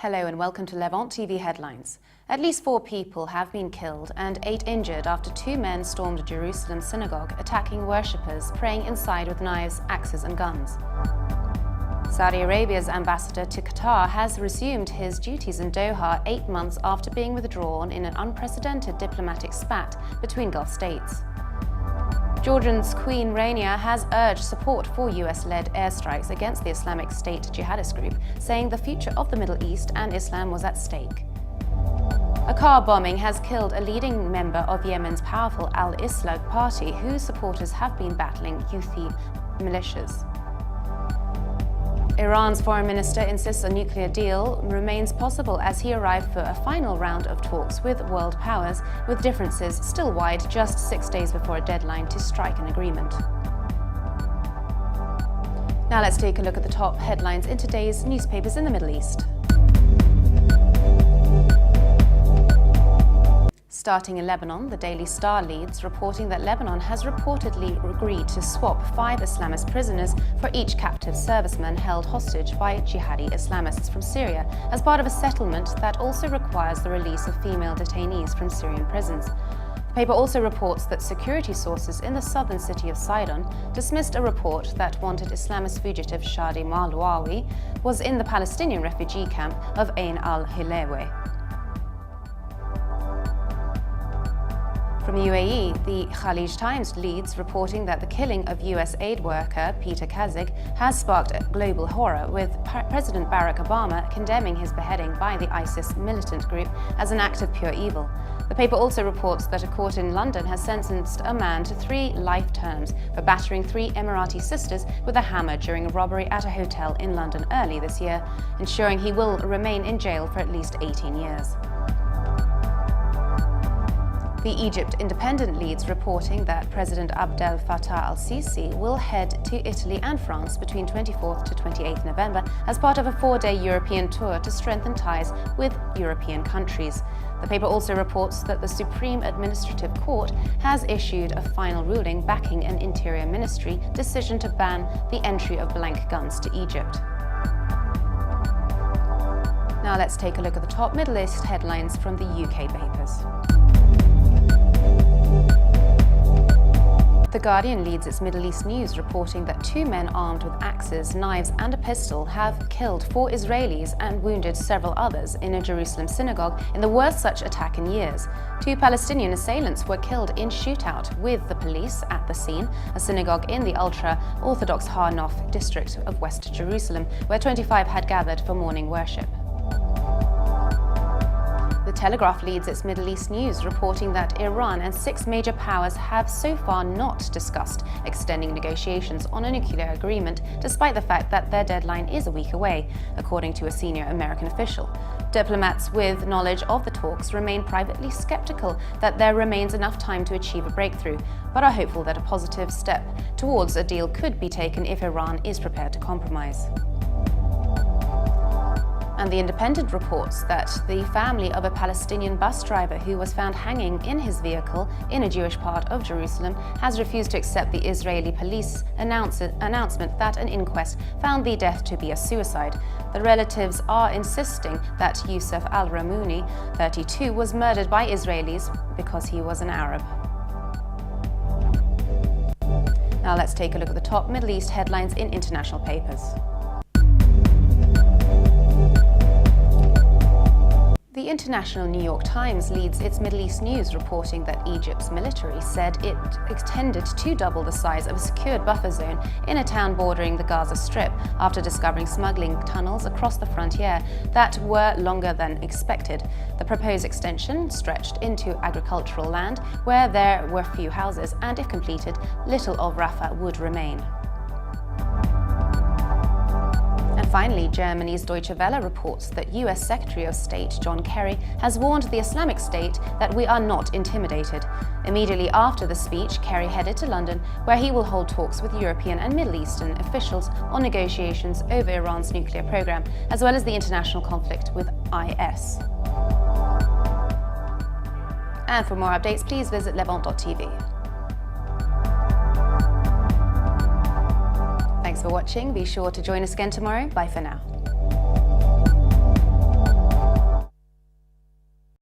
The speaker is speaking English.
Hello and welcome to Levant TV headlines. At least 4 people have been killed and 8 injured after 2 men stormed a Jerusalem synagogue, attacking worshippers praying inside with knives, axes and guns. Saudi Arabia's ambassador to Qatar has resumed his duties in Doha 8 months after being withdrawn in an unprecedented diplomatic spat between Gulf states. Jordan's Queen Rania has urged support for US-led airstrikes against the Islamic State jihadist group, saying the future of the Middle East and Islam was at stake. A car bombing has killed a leading member of Yemen's powerful Al-Islah party, whose supporters have been battling Houthi militias. Iran's foreign minister insists a nuclear deal remains possible as he arrived for a final round of talks with world powers, with differences still wide just 6 days before a deadline to strike an agreement. Now let's take a look at the top headlines in today's newspapers in the Middle East. Starting in Lebanon, the Daily Star leads, reporting that Lebanon has reportedly agreed to swap 5 Islamist prisoners for each captive serviceman held hostage by jihadi Islamists from Syria, as part of a settlement that also requires the release of female detainees from Syrian prisons. The paper also reports that security sources in the southern city of Sidon dismissed a report that wanted Islamist fugitive Shadi Malwawi was in the Palestinian refugee camp of Ain al-Hilawe. From the UAE, the Khalij Times leads, reporting that the killing of US aid worker Peter Kazig has sparked global horror, with President Barack Obama condemning his beheading by the ISIS militant group as an act of pure evil. The paper also reports that a court in London has sentenced a man to 3 life terms for battering 3 Emirati sisters with a hammer during a robbery at a hotel in London early this year, ensuring he will remain in jail for at least 18 years. The Egypt Independent leads, reporting that President Abdel Fattah al-Sisi will head to Italy and France between 24th to 28th November as part of a 4-day European tour to strengthen ties with European countries. The paper also reports that the Supreme Administrative Court has issued a final ruling backing an Interior Ministry decision to ban the entry of blank guns to Egypt. Now let's take a look at the top Middle East headlines from the UK papers. The Guardian leads its Middle East news, reporting that 2 men armed with axes, knives and a pistol have killed 4 Israelis and wounded several others in a Jerusalem synagogue in the worst such attack in years. 2 Palestinian assailants were killed in shootout with the police at the scene, a synagogue in the ultra-Orthodox Har Nof district of West Jerusalem, where 25 had gathered for morning worship. The Telegraph leads its Middle East news, reporting that Iran and 6 major powers have so far not discussed extending negotiations on a nuclear agreement, despite the fact that their deadline is a week away, according to a senior American official. Diplomats with knowledge of the talks remain privately skeptical that there remains enough time to achieve a breakthrough, but are hopeful that a positive step towards a deal could be taken if Iran is prepared to compromise. And the Independent reports that the family of a Palestinian bus driver who was found hanging in his vehicle in a Jewish part of Jerusalem has refused to accept the Israeli police announcement that an inquest found the death to be a suicide. The relatives are insisting that Youssef al-Ramouni, 32, was murdered by Israelis because he was an Arab. Now let's take a look at the top Middle East headlines in international papers. The International New York Times leads its Middle East news, reporting that Egypt's military said it intended to double the size of a secured buffer zone in a town bordering the Gaza Strip after discovering smuggling tunnels across the frontier that were longer than expected. The proposed extension stretched into agricultural land where there were few houses, and if completed, little of Rafah would remain. And finally, Germany's Deutsche Welle reports that US Secretary of State John Kerry has warned the Islamic State that we are not intimidated. Immediately after the speech, Kerry headed to London, where he will hold talks with European and Middle Eastern officials on negotiations over Iran's nuclear program, as well as the international conflict with IS. And for more updates, please visit levant.tv. Thanks for watching. Be sure to join us again tomorrow. Bye for now.